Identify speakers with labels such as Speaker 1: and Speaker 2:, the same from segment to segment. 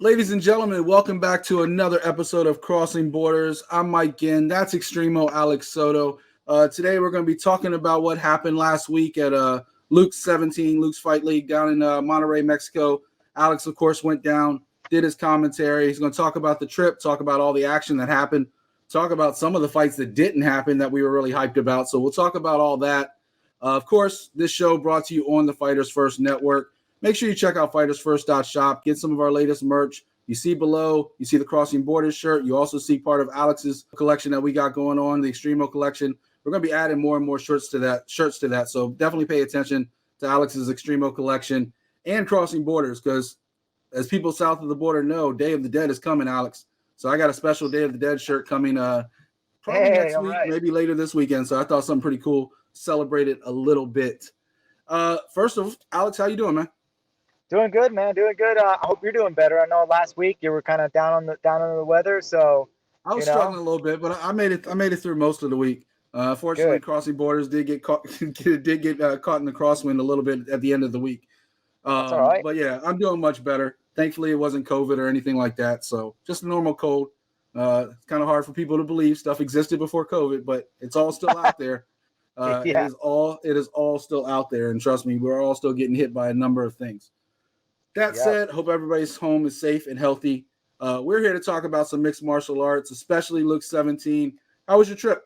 Speaker 1: Ladies and gentlemen, welcome back to another episode of Crossing Borders. I'm Mike Ginn. That's Extremo Alex Soto. Today we're going to be talking about what happened last week at LUX 17, LUX Fight League down in Monterrey, Mexico. Alex, of course, went down, did his commentary. He's going to talk about the trip, talk about all the action that happened, talk about some of the fights that didn't happen that we were really hyped about. So we'll talk about all that. Of course, this show brought to you on the Fighters First Network. Make sure you check out fightersfirst.shop. Get some of our latest merch. You see below, you see the Crossing Borders shirt. You also see part of Alex's collection that we got going on, the Extremo collection. We're going to be adding more and more shirts to that. So definitely pay attention to Alex's Extremo collection and Crossing Borders, because as people south of the border know, Day of the Dead is coming, Alex. So I got a special Day of the Dead shirt coming probably next week, maybe later this weekend. So I thought something pretty cool. Celebrate it a little bit. First of all, Alex, how you doing, man?
Speaker 2: Doing good, man. Doing good. I hope you're doing better. I know last week you were kind of down on the weather, so
Speaker 1: I was struggling a little bit, but I made it through most of the week. Fortunately, good. Crossing Borders did get caught caught in the crosswind a little bit at the end of the week.
Speaker 2: That's all right.
Speaker 1: But yeah, I'm doing much better. Thankfully, it wasn't COVID or anything like that. So just a normal cold. It's kind of hard for people to believe stuff existed before COVID, but it's all still out there. Yeah. It is all still out there, and trust me, we're all still getting hit by a number of things. That said, hope everybody's home is safe and healthy. We're here to talk about some mixed martial arts, especially LUX 17. How was your trip?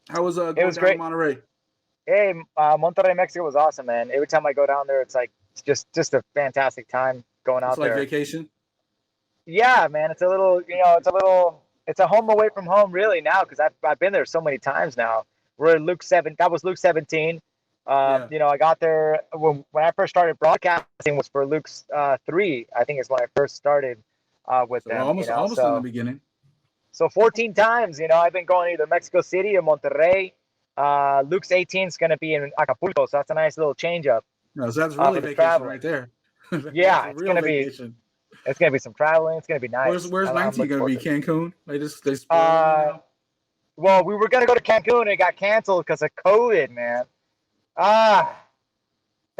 Speaker 1: How was going down to Monterrey?
Speaker 2: Hey, Monterrey, Mexico was awesome, man. Every time I go down there, it's just a fantastic time going out there.
Speaker 1: It's like vacation?
Speaker 2: Yeah, man. It's a home away from home really now, because I've been there so many times now. We're at LUX 7. That was LUX 17. I got there when I first started broadcasting was for LUX 3. I think is when I first started with them.
Speaker 1: Almost in the beginning.
Speaker 2: So 14 times, I've been going either Mexico City or Monterrey. LUX 18 is going to be in Acapulco, so that's a nice little change up.
Speaker 1: No, so that's really vacation right there.
Speaker 2: Yeah, it's going to be. It's going to be some traveling. It's going to be nice.
Speaker 1: Where's 19 going to be? Cancun? They
Speaker 2: well, we were going to go to Cancun and it got canceled because of COVID, man. That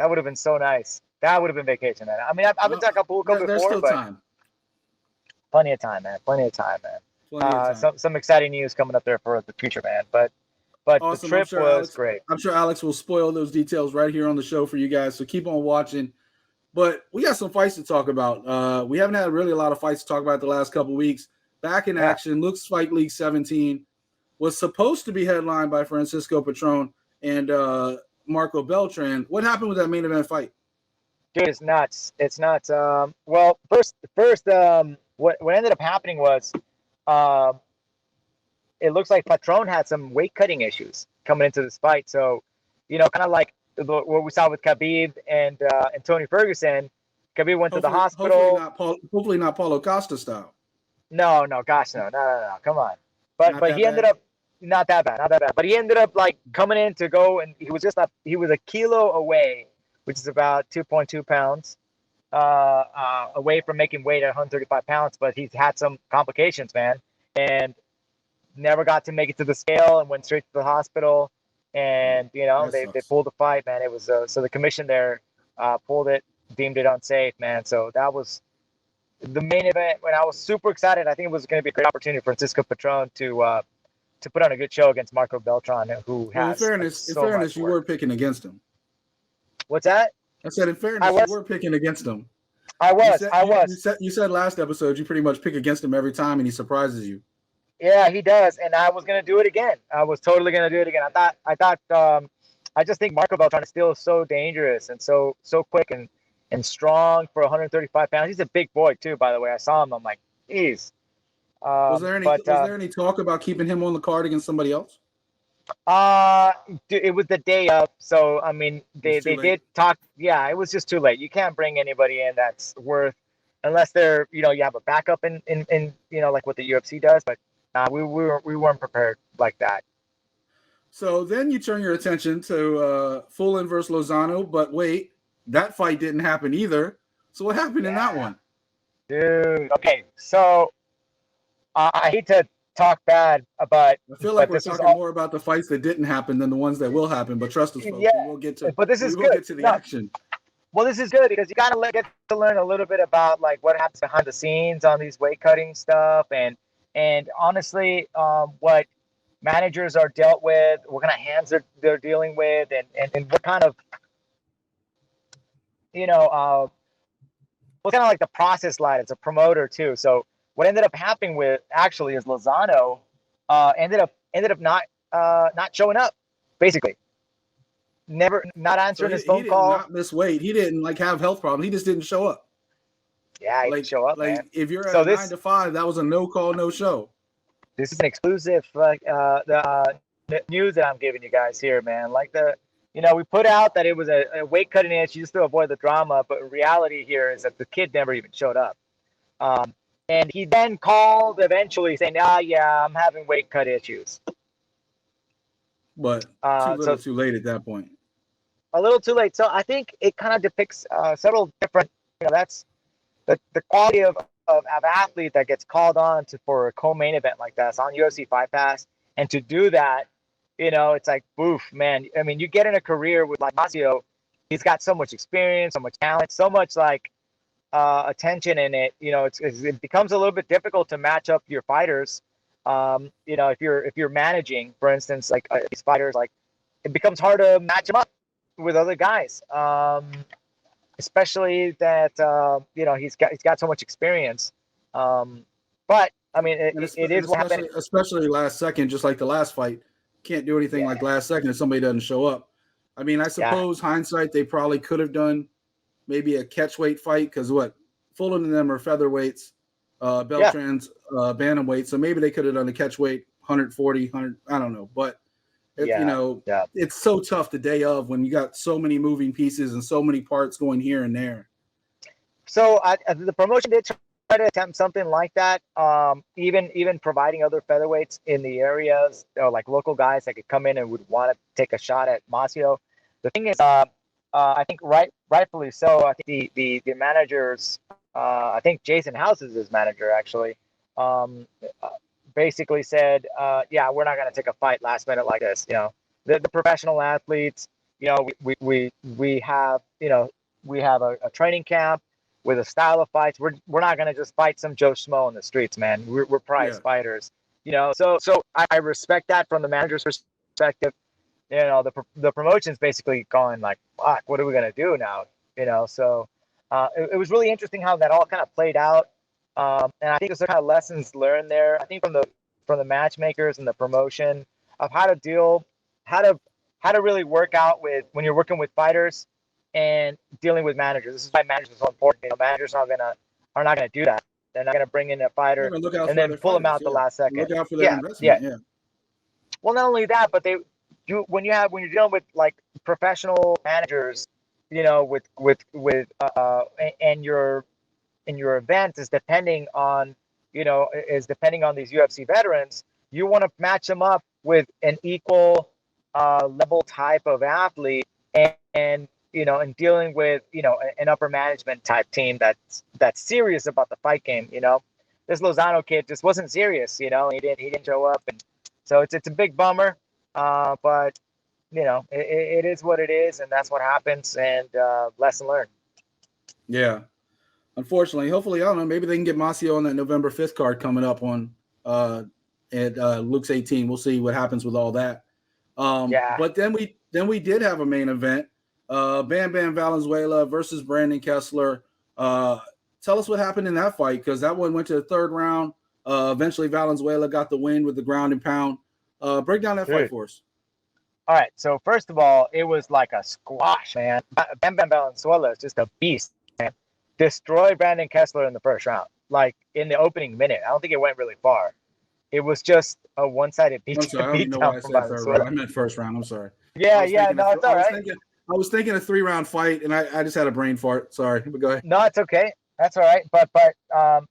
Speaker 2: would have been so nice. That would have been vacation, man. I mean, I've been to Acapulco before,
Speaker 1: there's still time.
Speaker 2: Plenty of time, man. Some exciting news coming up there for the future, man. But awesome. The trip was great.
Speaker 1: I'm sure Alex will spoil those details right here on the show for you guys, so keep on watching. But we got some fights to talk about. We haven't had really a lot of fights to talk about the last couple of weeks. Back in action, LUX Fight League 17 was supposed to be headlined by Francisco Patron and Marco Beltran. What happened with that main event fight?
Speaker 2: Dude, it's nuts. It's nuts. Well, first, what ended up happening was, it looks like Patron had some weight cutting issues coming into this fight. So, kind of like what we saw with Khabib and Tony Ferguson. Khabib went to the hospital.
Speaker 1: Hopefully not Paulo Costa style.
Speaker 2: No, gosh, no. Come on. But he ended up. Not that bad. But he ended up coming in to go, and he was a kilo away, which is about 2.2 pounds, away from making weight at 135 pounds. But he's had some complications, man, and never got to make it to the scale, and went straight to the hospital. And they pulled the fight, man. It was so the commission there pulled it, deemed it unsafe, man. So that was the main event. When I was super excited, I think it was going to be a great opportunity for Francisco Patron to put on a good show against Marco Beltran, who has.
Speaker 1: In fairness, you were picking against him.
Speaker 2: What's that?
Speaker 1: I said, in fairness, you were picking against him.
Speaker 2: I was.
Speaker 1: You said last episode you pretty much pick against him every time, and he surprises you.
Speaker 2: Yeah, he does, and I was gonna do it again. I was totally gonna do it again. I just think Marco Beltran is still so dangerous and so quick and strong for 135 pounds. He's a big boy too, by the way. I saw him. I'm like, geez.
Speaker 1: Was there any talk about keeping him on the card against somebody else?
Speaker 2: It was the day of, so I mean they did talk. Yeah, it was just too late. You can't bring anybody in that's worth, unless they're you have a backup in like what the UFC does. But we weren't prepared like that.
Speaker 1: So then you turn your attention to Fulton versus Lozano, but wait, that fight didn't happen either. So what happened in that one?
Speaker 2: Dude, okay, so I hate to talk bad, but
Speaker 1: I feel like we're talking more about the fights that didn't happen than the ones that will happen. But trust us, folks,
Speaker 2: yeah,
Speaker 1: we'll get to.
Speaker 2: But this is
Speaker 1: good. We'll get to the action.
Speaker 2: Well, this is good because you kind of get to learn a little bit about like what happens behind the scenes on these weight cutting stuff, and honestly, what managers are dealt with, what kind of hands they're dealing with, and what kind of you know what kind of like the process like as a promoter too. So what ended up happening with actually is Lozano ended up not showing up, basically. Never not
Speaker 1: So
Speaker 2: answering his
Speaker 1: he
Speaker 2: phone
Speaker 1: didn't
Speaker 2: call.
Speaker 1: not miss weight. He didn't like have health problems. He just didn't show up.
Speaker 2: Yeah, he didn't show up, man.
Speaker 1: If you're at
Speaker 2: So
Speaker 1: a 9 to 5, that was a no call, no show.
Speaker 2: this is an exclusive news that I'm giving you guys here, man. Like we put out that it was a weight cutting issue just to avoid the drama, but reality here is that the kid never even showed up. And he then called eventually saying, yeah, I'm having weight cut issues.
Speaker 1: But too little, too late at that point.
Speaker 2: A little too late. So I think it kind of depicts several different, that's the quality of athlete that gets called on for a co-main event like that. It's on UFC Fight Pass. And to do that, it's like, oof, man. I mean, you get in a career with like Masio, he's got so much experience, so much talent, so much like attention in it. It becomes a little bit difficult to match up your fighters. If you're managing, for instance, like these fighters, like it becomes hard to match them up with other guys. Especially that he's got so much experience. But I mean, it is what happened.
Speaker 1: Especially last second, just like the last fight. Can't do anything like last second if somebody doesn't show up. I mean, I suppose hindsight, they probably could have done maybe a catchweight fight because Fulton and them are featherweights, Beltran's bantamweight, so maybe they could have done a catchweight 140, 100. I don't know, but it's so tough the day of when you got so many moving pieces and so many parts going here and there.
Speaker 2: So the promotion did try to attempt something like that. Even providing other featherweights in the areas, like local guys that could come in and would want to take a shot at Masio. The thing is, I think rightfully so. I think the managers, I think Jason House is his manager actually, basically said, we're not going to take a fight last minute like this. The professional athletes, we have a training camp with a style of fights. We're not going to just fight some Joe Schmo in the streets, man. We're prize fighters, so I respect that from the manager's perspective. The promotion's basically going like, fuck, what are we going to do now? So it was really interesting how that all kind of played out. And I think there's kind of lessons learned there. I think from the matchmakers and the promotion of how to really work out with when you're working with fighters and dealing with managers. This is why managers are so important. Managers are not gonna do that. They're not gonna bring in a fighter and then pull them out the last second.
Speaker 1: Look out for their investment. Yeah.
Speaker 2: Well, not only that, but when you're dealing with like professional managers, and your event is depending on these UFC veterans. You want to match them up with an equal level type of athlete, and dealing with an upper management type team that's serious about the fight game. This Lozano kid just wasn't serious. He didn't show up, and so it's a big bummer. But it is what it is, and that's what happens. And lesson learned.
Speaker 1: Yeah. Unfortunately, hopefully, I don't know. Maybe they can get Masio on that November 5th card coming up on at LUX 18. We'll see what happens with all that. But then we did have a main event. Bam Valenzuela versus Brandon Kessler. Tell us what happened in that fight, because that one went to the third round. Eventually, Valenzuela got the win with the ground and pound. Break down that fight for us.
Speaker 2: All right. So first of all, it was like a squash, man. Bam Valenzuela is just a beast, man. Destroyed Brandon Kessler in the first round, like in the opening minute. I don't think it went really far. It was just a one-sided beat.
Speaker 1: I'm sorry, I don't even know why I said third round. I meant first round. I'm sorry.
Speaker 2: Yeah, no, it's all right.
Speaker 1: I was thinking a 3-round fight, and I just had a brain fart. Sorry, but go ahead.
Speaker 2: No, it's okay. That's all right. But Bam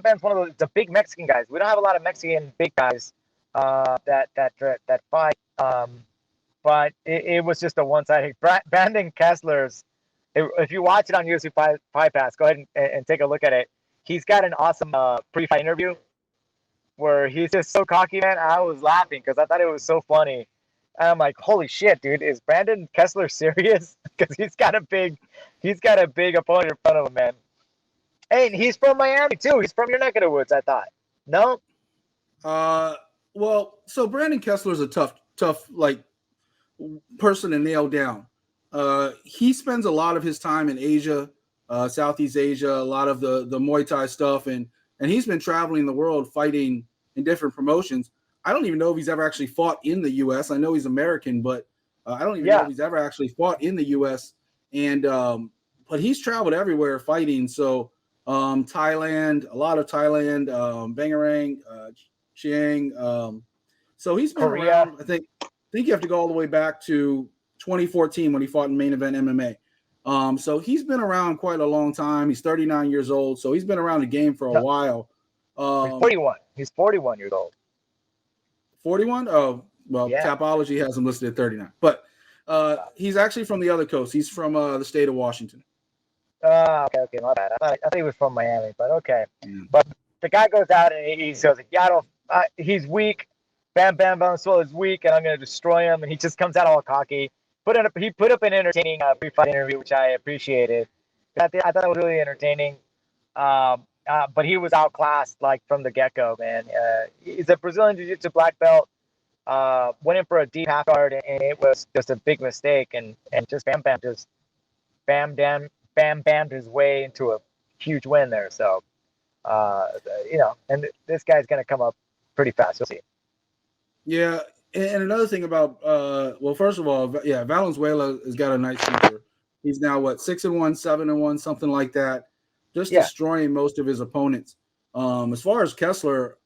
Speaker 2: Bam's one of the big Mexican guys. We don't have a lot of Mexican big guys that fight. But it was just a one-sided. Brandon Kessler's. If you watch it on UFC Fight Pass, go ahead and take a look at it. He's got an awesome pre-fight interview where he's just so cocky, man. I was laughing because I thought it was so funny. And I'm like, holy shit, dude, is Brandon Kessler serious? Because he's got a big opponent in front of him, man. Hey, and he's from Miami too. He's from your neck of the woods, I thought. No?
Speaker 1: Well, so Brandon Kessler is a tough like person to nail down. He spends a lot of his time in Asia, Southeast Asia, a lot of the Muay Thai stuff, and he's been traveling the world fighting in different promotions. I don't even know if he's ever actually fought in the U.S. I know he's American, but I don't even know if he's ever actually fought in the U.S. And but he's traveled everywhere fighting. So Thailand, a lot of Thailand, Bangarang, Chiang. So he's been
Speaker 2: Korea.
Speaker 1: around. I think you have to go all the way back to 2014 when he fought in Main Event MMA. So he's been around quite a long time. He's 39 years old, so he's been around the game for a while.
Speaker 2: He's 41. He's 41 years old.
Speaker 1: 41? Oh, well, Tapology has him listed at 39. But he's actually from the other coast. He's from the state of Washington.
Speaker 2: Okay, my bad. I thought he was from Miami, but okay. But the guy goes out and he says, he's weak. Bam Valenzuela is weak, and I'm going to destroy him. And he just comes out all cocky. He put up an entertaining pre-fight interview, which I appreciated. I thought it was really entertaining. But he was outclassed like from the get-go, man. He's a Brazilian Jiu-Jitsu black belt. Went in for a deep half guard, and it was just a big mistake. And just bammed his way into a huge win there. So, and this guy's going to come up pretty fast. You'll see.
Speaker 1: Yeah, and another thing about well, first of all, Valenzuela has got a nice future. He's now 6-1, 7-1, something like that, just destroying most of his opponents. As far as Kessler,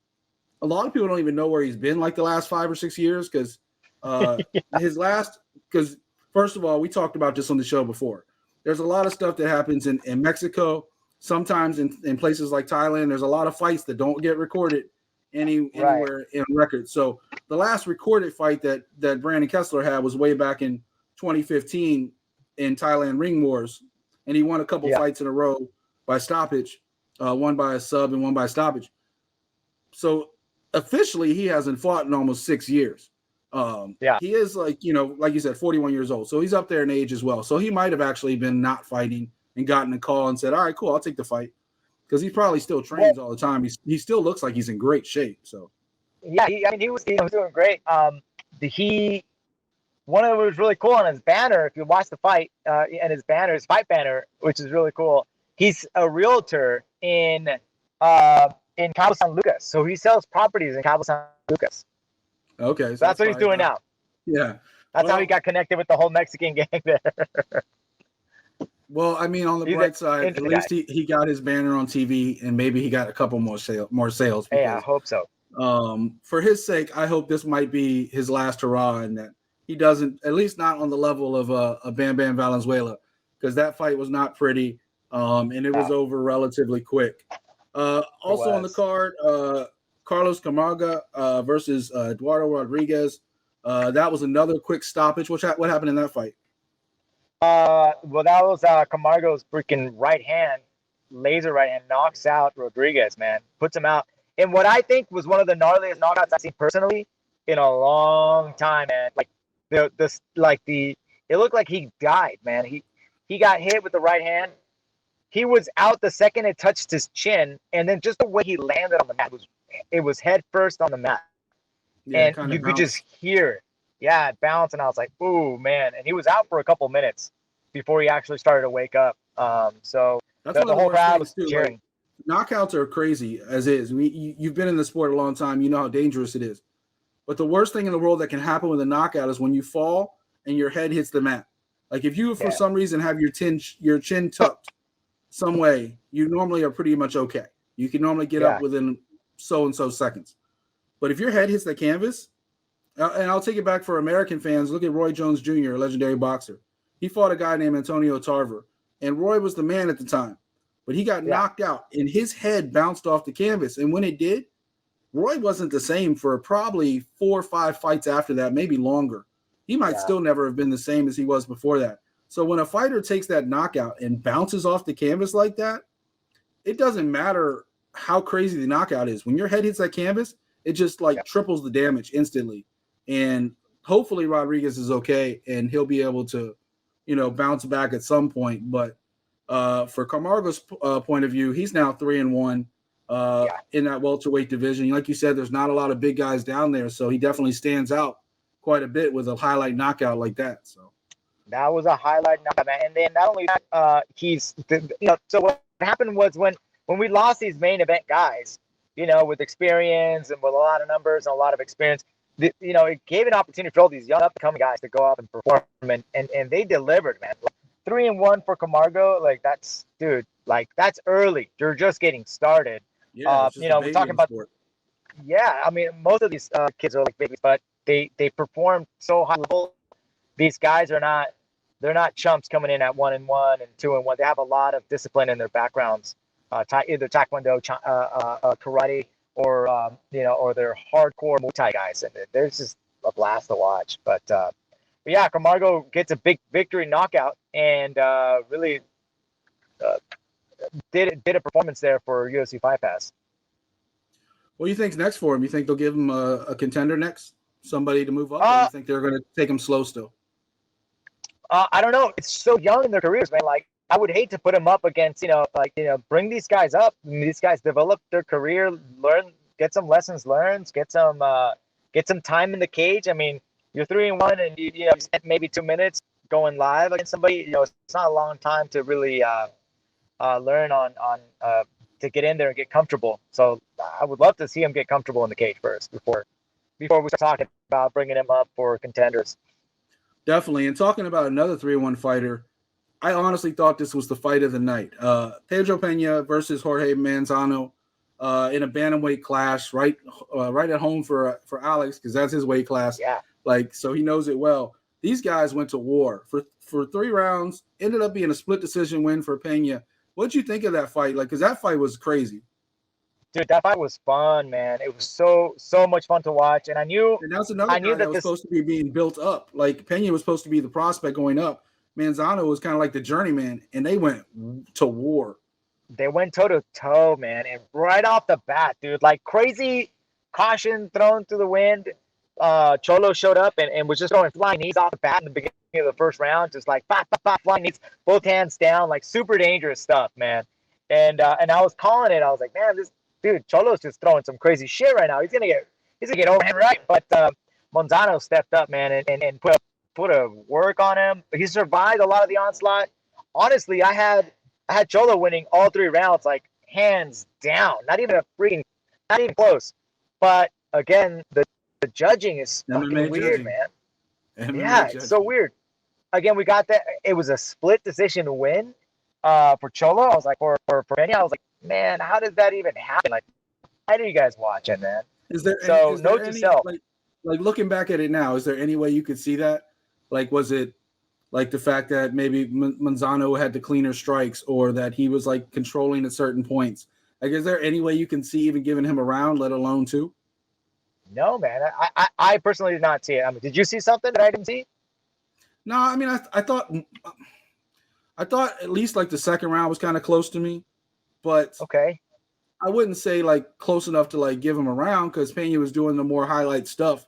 Speaker 1: a lot of people don't even know where he's been like the last 5 or 6 years because because first of all, we talked about this on the show before. There's a lot of stuff that happens in Mexico, sometimes in places like Thailand. There's a lot of fights that don't get recorded anywhere in record. So the last recorded fight that Brandon Kessler had was way back in 2015 in Thailand Ring Wars, and he won a couple fights in a row by stoppage, one by a sub and one by stoppage. So officially he hasn't fought in almost 6 years. He is like you said, 41 years old. So he's up there in age as well. So he might have actually been not fighting and gotten a call and said, all right, cool, I'll take the fight. Because he probably still trains all the time. He still looks like he's in great shape. So
Speaker 2: he was doing great. One of it was really cool on his banner. If you watch the fight, and his fight banner, which is really cool. He's a realtor in Cabo San Lucas, so he sells properties in Cabo San Lucas.
Speaker 1: Okay,
Speaker 2: so that's what he's doing now.
Speaker 1: Yeah,
Speaker 2: that's how he got connected with the whole Mexican gang there.
Speaker 1: Well, I mean, on the bright side, at least he got his banner on TV, and maybe he got a couple more sales.
Speaker 2: Because, I hope so.
Speaker 1: For his sake, I hope this might be his last hurrah, and that he doesn't, at least not on the level of a Bam Valenzuela, because that fight was not pretty, and it was over relatively quick. Also on the card, Carlos Camarga versus Eduardo Rodriguez. That was another quick stoppage. What happened in that fight?
Speaker 2: Well, that was Camargo's freaking right hand, laser right hand, knocks out Rodriguez, man, puts him out in what I think was one of the gnarliest knockouts I've seen personally in a long time, man. Like it looked like he died, man. He got hit with the right hand. He was out the second it touched his chin, and then just the way he landed on the mat it was head first on the mat, and you could just hear it. Yeah, it bounced, and I was like, "Ooh, man!" And he was out for a couple minutes before he actually started to wake up. So
Speaker 1: that's the whole crowd was cheering. Like, knockouts are crazy as is. You've been in the sport a long time. You know how dangerous it is. But the worst thing in the world that can happen with a knockout is when you fall and your head hits the mat. Like if you, for some reason, have your chin tucked some way, you normally are pretty much okay. You can normally get up within so and so seconds. But if your head hits the canvas, and I'll take it back for American fans. Look at Roy Jones Jr., a legendary boxer. He fought a guy named Antonio Tarver, and Roy was the man at the time. But he got knocked out, and his head bounced off the canvas. And when it did, Roy wasn't the same for probably 4 or 5 fights after that, maybe longer. He might still never have been the same as he was before that. So when a fighter takes that knockout and bounces off the canvas like that, it doesn't matter how crazy the knockout is. When your head hits that canvas, it just triples the damage instantly. And hopefully Rodriguez is okay and he'll be able to, bounce back at some point. But for Camargo's point of view, he's now 3-1 in that welterweight division. Like you said, there's not a lot of big guys down there, so he definitely stands out quite a bit with a highlight knockout like that. So
Speaker 2: that was a highlight knockout, man. And then not only that, so what happened was when we lost these main event guys, with experience and with a lot of numbers and a lot of experience, it gave an opportunity for all these young upcoming guys to go up and perform, and they delivered, man. Like, 3-1 for Camargo, like that's early. You're just getting started.
Speaker 1: Yeah,
Speaker 2: we're talking about sport. Yeah, I mean, most of these kids are like babies, but they perform so high level. These guys they're not chumps coming in at 1-1 and 2-1. They have a lot of discipline in their backgrounds, either taekwondo, karate, or or they're hardcore Muay Thai guys, and they're just a blast to watch. But yeah, Camargo gets a big victory knockout and really did a performance there for UFC Fight Pass.
Speaker 1: What do you think's next for him? You think they'll give him a contender next? Somebody to move up? Or do you think they're going to take him slow still?
Speaker 2: I don't know. It's so young in their careers, man. Like, I would hate to put them up against, bring these guys up. These guys develop their career, get some lessons learned, get some time in the cage. I mean, you're 3-1 and you spent maybe 2 minutes going live against somebody. It's not a long time to really learn on to get in there and get comfortable. So I would love to see him get comfortable in the cage first before we start talking about bringing him up for contenders.
Speaker 1: Definitely. And talking about another 3-1 fighter, I honestly thought this was the fight of the night. Pedro Pena versus Jorge Manzano in a bantamweight clash, right at home for Alex, because that's his weight class.
Speaker 2: Yeah.
Speaker 1: So he knows it well. These guys went to war for 3 rounds. Ended up being a split decision win for Pena. What'd you think of that fight? Because that fight was crazy.
Speaker 2: Dude, that fight was fun, man. It was so much fun to watch, and I knew.
Speaker 1: And that's another guy that was supposed to be being built up. Like, Pena was supposed to be the prospect going up. Manzano was kind of like the journeyman, and they went to war.
Speaker 2: They went toe to toe, man, and right off the bat, dude, like crazy caution thrown to the wind. Cholo showed up and was just going flying knees off the bat in the beginning of the first round, just like flying knees, both hands down, like super dangerous stuff, man. And I was calling it. I was like, man, this dude Cholo's just throwing some crazy shit right now. He's gonna get overhand right. But Manzano stepped up, man, and put a work on him. He survived a lot of the onslaught. Honestly, I had Cholo winning all 3 rounds, like hands down. Not even close. But again, the judging is fucking weird, man. It's so weird. Again, we got that. It was a split decision win for Cholo. I was like, for Pena, I was like, man, how does that even happen? Like, how are you guys watching, man? Note to self.
Speaker 1: Like looking back at it now, is there any way you could see that? Like, was it like the fact that maybe Manzano had the cleaner strikes, or that he was like controlling at certain points? Like, is there any way you can see even giving him a round, let alone 2?
Speaker 2: No, man. I personally did not see it. I mean, did you see something that I didn't see?
Speaker 1: No, I mean, I thought at least like the second round was kind of close to me, but
Speaker 2: okay,
Speaker 1: I wouldn't say like close enough to like give him a round, because Pena was doing the more highlight stuff.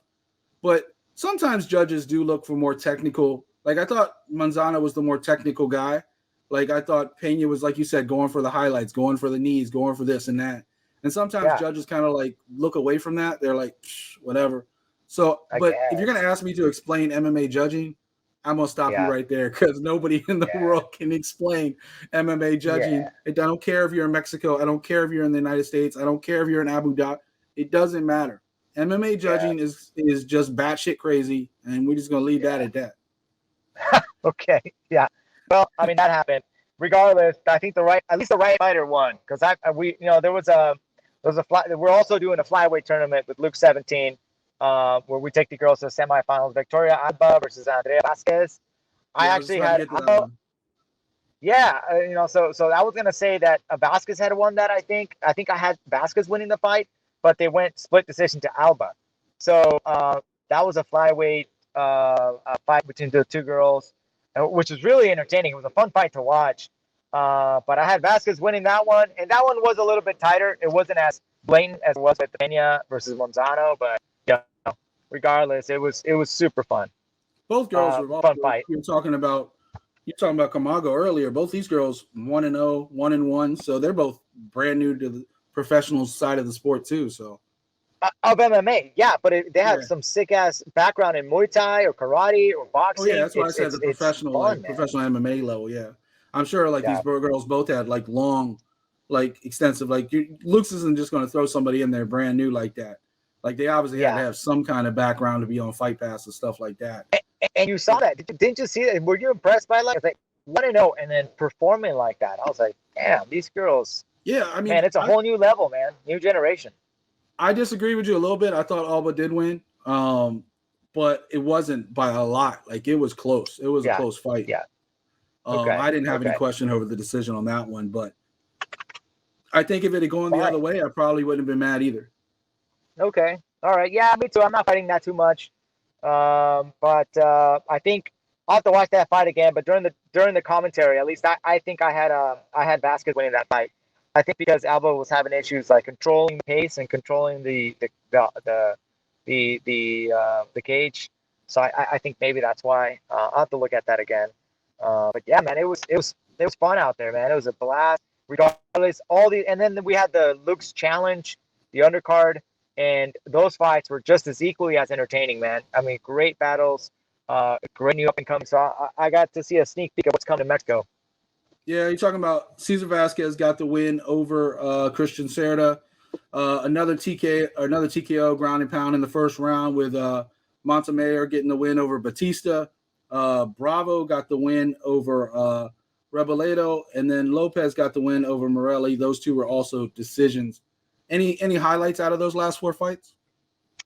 Speaker 1: But sometimes judges do look for more technical. Like, I thought Manzano was the more technical guy. Like, I thought Pena was, like you said, going for the highlights, going for the knees, going for this and that. And sometimes judges kind of like look away from that. They're like, whatever. So, but if you're going to ask me to explain MMA judging, I'm going to stop you right there, because nobody in the world can explain MMA judging. I don't care if you're in Mexico. I don't care if you're in the United States. I don't care if you're in Abu Dhabi. It doesn't matter. MMA judging is just batshit crazy, and we're just going to leave that at that.
Speaker 2: Okay. Yeah. Well, I mean, that happened. Regardless, I think at least the right fighter won, because there was a we're also doing a flyweight tournament with LUX 17, where we take the girls to the semifinals. Victoria Alba versus Andrea Vasquez. I actually had Alba. Yeah, so I was gonna say that Vasquez had won that. I think I had Vasquez winning the fight, but they went split decision to Alba. So that was a flyweight fight between the 2 girls, which was really entertaining. It was a fun fight to watch. But I had Vasquez winning that one, and that one was a little bit tighter. It wasn't as blatant as it was with Pena versus Manzano, but regardless, it was super fun.
Speaker 1: Both girls were
Speaker 2: Fun
Speaker 1: also,
Speaker 2: fight.
Speaker 1: you're talking about Camarga earlier. Both these girls 1-0, 1-1, so they're both brand new to the professional side of the sport too. So
Speaker 2: Of MMA, yeah, but they have
Speaker 1: yeah.
Speaker 2: some sick ass background in Muay Thai or karate or
Speaker 1: Oh yeah,
Speaker 2: boxing.
Speaker 1: that's why I said the
Speaker 2: It's
Speaker 1: professional,
Speaker 2: fun,
Speaker 1: like
Speaker 2: man.
Speaker 1: professional MMA level. Yeah, I'm sure like these
Speaker 2: Yeah,
Speaker 1: girls both had like long, like extensive. Like Luke's isn't just going to throw somebody in there brand new like that. Like they obviously had to
Speaker 2: yeah.
Speaker 1: have some kind of background to be on Fight Pass and stuff like that.
Speaker 2: And you saw that? Didn't you see it? Were you impressed by like 1-0 and then performing like that? I was like, damn, these girls,
Speaker 1: Yeah, I mean,
Speaker 2: man, it's a whole new level, man. New generation.
Speaker 1: I disagree with you a little bit. I thought Alba did win, but it wasn't by a lot. Like it was close. It was a
Speaker 2: Yeah,
Speaker 1: close fight.
Speaker 2: yeah. Okay,
Speaker 1: I didn't have any
Speaker 2: okay.
Speaker 1: question over the decision on that one, but I think if it had gone the
Speaker 2: Fine.
Speaker 1: other way, I probably wouldn't have been mad either.
Speaker 2: Okay. All right. Yeah, me too. I'm not fighting that too much. But I think I'll have to watch that fight again. But during the commentary, at least I think I had Vasquez winning that fight. I think because Alba was having issues like controlling the pace and controlling the cage. So I think maybe that's why. I'll have to look at that again. But yeah, man, it was fun out there, man. It was a blast. Regardless, and then we had the Luke's challenge, the undercard. And those fights were just as equally as entertaining, man. I mean, great battles, great new up and coming. So I got to see a sneak peek of what's coming to Mexico.
Speaker 1: Yeah, you're talking about Cesar Vasquez got the win over Christian Serra. Another TKO ground and pound in the first round with Montemayor getting the win over Batista. Bravo got the win over Rebeledo, and then Lopez got the win over Morelli. Those two were also decisions. Any highlights out of those last four fights?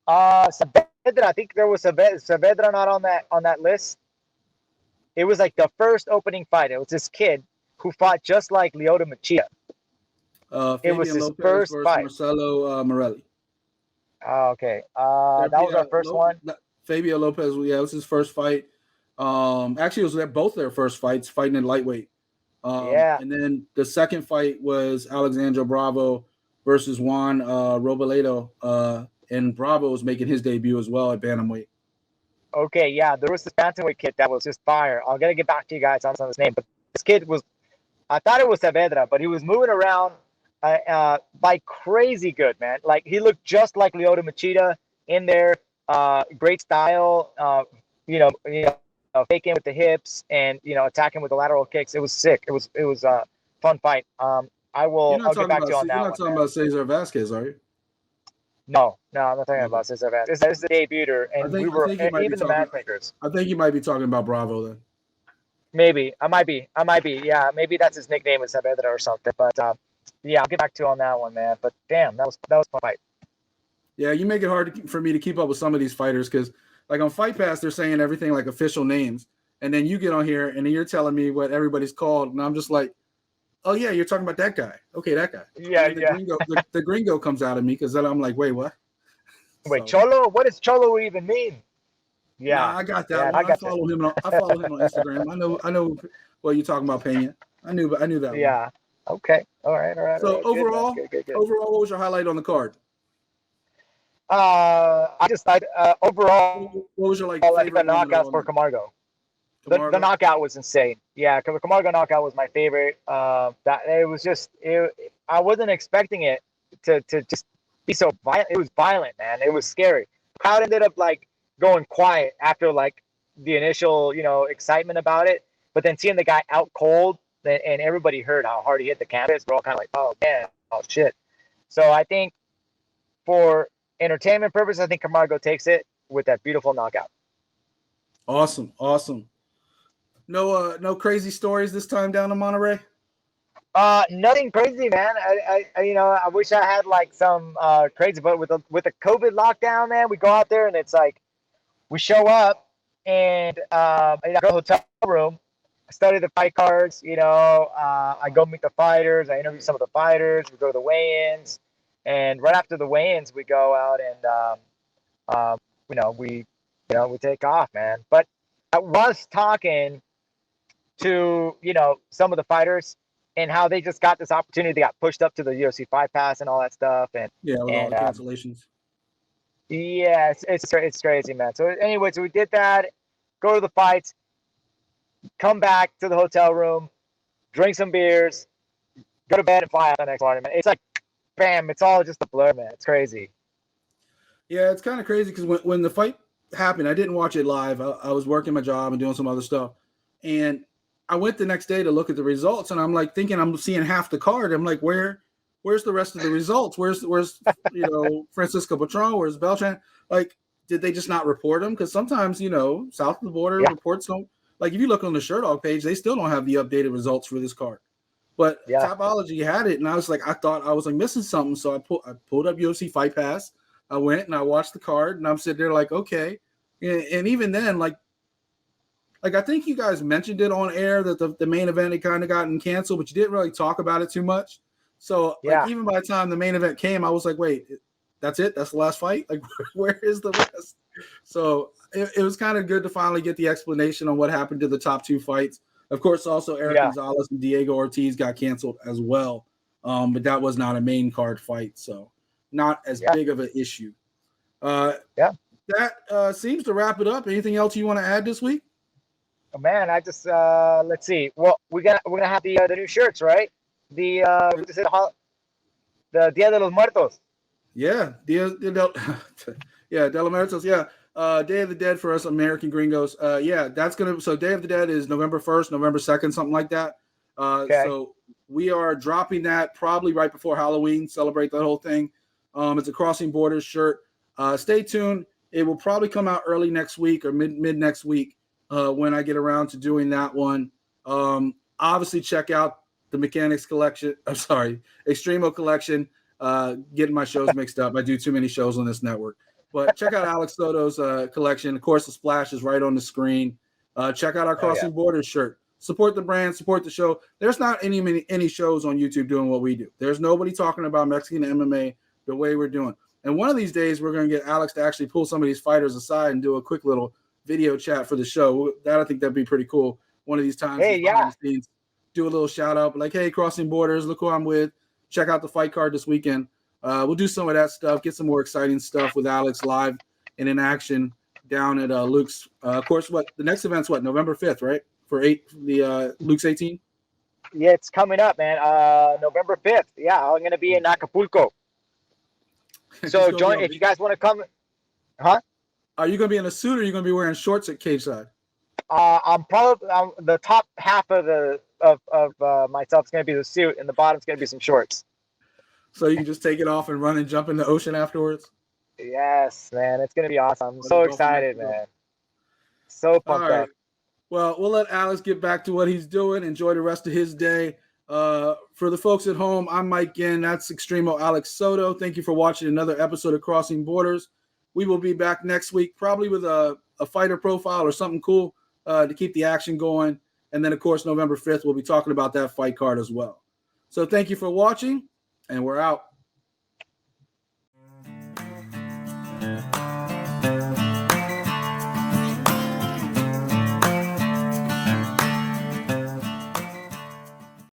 Speaker 2: Saavedra, I think there was Saavedra not on that list. It was like the first opening fight. It was this kid who fought just like Lyoto Machida. It was
Speaker 1: Fabian
Speaker 2: his
Speaker 1: Lopez
Speaker 2: first
Speaker 1: versus
Speaker 2: fight.
Speaker 1: Marcelo Morelli.
Speaker 2: Oh, okay. That was our first one.
Speaker 1: Fabio Lopez, yeah, it was his first fight. Actually, it was both their first fights, fighting in lightweight.
Speaker 2: Yeah.
Speaker 1: And then the second fight was Alexandre Bravo versus Juan Robledo. And Bravo was making his debut as well at bantamweight.
Speaker 2: Okay, yeah. There was this bantamweight kid that was just fire. I'm gonna get back to you guys on his name, but this kid was. I thought it was Saavedra, but he was moving around like crazy good, man. Like he looked just like Lyoto Machida in there. Great style. Faking with the hips and attacking with the lateral kicks. It was sick. It was a fun fight. I'll get back to you on that
Speaker 1: you're not
Speaker 2: one.
Speaker 1: talking about Cesar Vasquez, are you?
Speaker 2: No, I'm not talking about Cesar Vasquez. This is the debuter, and we were even the matchmakers.
Speaker 1: I think you might be talking about Bravo then.
Speaker 2: Maybe I might be. Yeah, maybe that's his nickname is Saavedra or something. But yeah, I'll get back to you on that one, man. But damn, that was a fun fight.
Speaker 1: Yeah, you make it hard for me to keep up with some of these fighters because, like on Fight Pass, they're saying everything like official names, and then you get on here and then you're telling me what everybody's called, and I'm just like, oh yeah, you're talking about that guy. Okay, that guy.
Speaker 2: Yeah,
Speaker 1: The gringo comes out of me because then I'm like, wait, what?
Speaker 2: Wait, Cholo? What does Cholo even mean? Yeah,
Speaker 1: nah, I got that one. I follow him on Instagram. I know what you're talking about, Pena. I knew that
Speaker 2: yeah. One. Okay. All right.
Speaker 1: So overall,
Speaker 2: good.
Speaker 1: Overall, what was your highlight on the card?
Speaker 2: I just overall.
Speaker 1: What was your
Speaker 2: favorite the knockouts for Camargo? The knockout was insane. Yeah, the Camargo knockout was my favorite. That it was just I wasn't expecting it to just be so violent. It was violent, man. It was scary. Crowd ended up like going quiet after like the initial excitement about it, but then seeing the guy out cold and everybody heard how hard he hit the canvas. We're all kind of like, oh man, oh shit. So I think for entertainment purposes, I think Camargo takes it with that beautiful knockout.
Speaker 1: Awesome. No crazy stories this time down in Monterrey.
Speaker 2: Nothing crazy, man. I wish I had like some crazy, but with the COVID lockdown, man, we go out there and it's like we show up and I go to the hotel room. I study the fight cards. I go meet the fighters. I interview some of the fighters. We go to the weigh-ins, and right after the weigh-ins, we go out and we take off, man. But I was talking to some of the fighters and how they just got this opportunity. They got pushed up to the UFC Fight Pass and all that stuff, and
Speaker 1: yeah, with all the cancellations.
Speaker 2: Yeah, it's crazy, man. So anyway, so we did that. Go to the fights. Come back to the hotel room. Drink some beers. Go to bed and fly out the next morning, man. It's like, bam! It's all just a blur, man. It's crazy.
Speaker 1: Yeah, it's kind of crazy because when the fight happened, I didn't watch it live. I was working my job and doing some other stuff, and I went the next day to look at the results, and I'm like thinking I'm seeing half the card. I'm like, where's the rest of the results? Where's Francisco Patron? Where's Beltran? Like, did they just not report them? Because sometimes south of the border
Speaker 2: Yeah.
Speaker 1: reports don't. Like if you look on the Sherdog page, they still don't have the updated results for this card. But
Speaker 2: Yeah.
Speaker 1: Topology had it, and I was like, I thought I was like missing something, so I pulled up UFC Fight Pass. I went and I watched the card, and I'm sitting there like, okay. And even then, like I think you guys mentioned it on air that the main event had kind of gotten canceled, but you didn't really talk about it too much. So like even by the time the main event came, I was like, wait, that's it? That's the last fight? Like where is the rest? So it was kind of good to finally get the explanation on what happened to the top two fights. Of course, also Eric Gonzalez and Diego Ortiz got canceled as well. But that was not a main card fight, so not as big of an issue. That seems to wrap it up. Anything else you want to add this week?
Speaker 2: Oh, man, I just let's see. Well, we're gonna have the new shirts, right? The Dia de los Muertos.
Speaker 1: Yeah, De los Muertos. Yeah, Day of the Dead for us American gringos. Yeah, that's gonna. So Day of the Dead is November 1st, November 2nd, something like that. So we are dropping that probably right before Halloween. Celebrate that whole thing. It's a Crossing Borders shirt. Stay tuned. It will probably come out early next week or mid next week when I get around to doing that one. Obviously, check out the Mechanics collection. I'm sorry, Extremo collection. Getting my shows mixed up. I do too many shows on this network. But check out Alex Soto's collection. Of course, the splash is right on the screen. Check out our Crossing Borders shirt. Support the brand, support the show. There's not any shows on YouTube doing what we do. There's nobody talking about Mexican MMA the way we're doing. And one of these days, we're going to get Alex to actually pull some of these fighters aside and do a quick little video chat for the show. I think that'd be pretty cool. One of these times, behind the scenes, do a little shout out, like, hey, Crossing Borders, look who I'm with. Check out the fight card this weekend. We'll do some of that stuff, get some more exciting stuff with Alex live and in action down at LUX. Of course, the next event's November 5th, right? For the LUX 18?
Speaker 2: Yeah, it's coming up, man. November 5th. Yeah, I'm going to be in Acapulco. So join if you guys want to come. Huh?
Speaker 1: Are you going to be in a suit or are you going to be wearing shorts at cage side?
Speaker 2: I'm probably the top half of myself is going to be the suit, and the bottom's going to be some shorts.
Speaker 1: So you can just take it off and run and jump in the ocean afterwards?
Speaker 2: Yes, man. It's going to be awesome. I'm so excited, man. So pumped up.
Speaker 1: Well, we'll let Alex get back to what he's doing. Enjoy the rest of his day. For the folks at home, I'm Mike Ginn. That's Extremo Alex Soto. Thank you for watching another episode of Crossing Borders. We will be back next week, probably with a fighter profile or something cool to keep the action going. And then, of course, November 5th, we'll be talking about that fight card as well. So thank you for watching, and we're out.